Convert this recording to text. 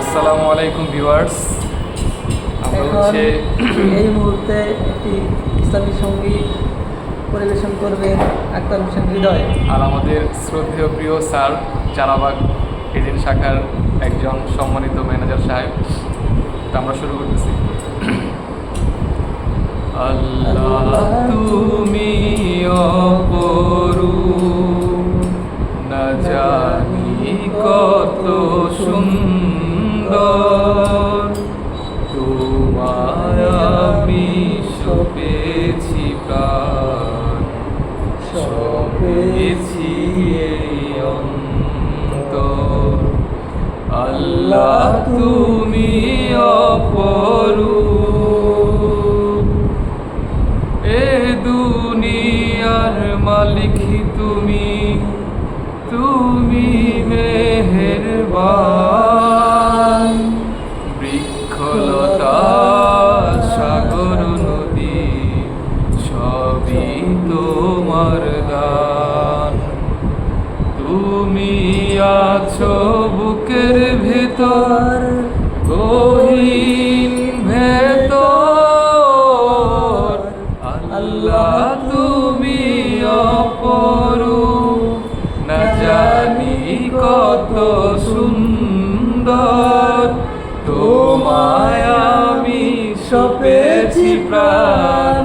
আসসালামু আলাইকুম ভিউয়ার্স। আমরা এখন এই মুহূর্তে একটি ইসলামী সঙ্গীত পরিবেশন করবেন আক্তার হোসেন হৃদয়। আর আমাদের শ্রদ্ধেয় প্রিয় স্যার চারাবাগ এজেন্ট শাখার একজন সম্মানিত ম্যানেজার সাহেব। তা আমরা শুরু করতেছি। আল্লাহ তুমি অপরূপ, না জানি কত সুন্দর, তোমায় আমি সপেছি প্রাণ, সপেছি এই অন্তর। আল্লাহ তুমি অপরূপ, এ দুনিয়ার মালিক তুমি, তুমি মেহেরবান। বৃক্ষলতা সাগর নদী সবই তোমার দান। তুমি আছো বুকের ভেতর, গহীন ভেতর। আল্লাহ তুমি অপরূপ, না জানি কত সুন্দর, তোমায় আমি সপেছি প্রাণ,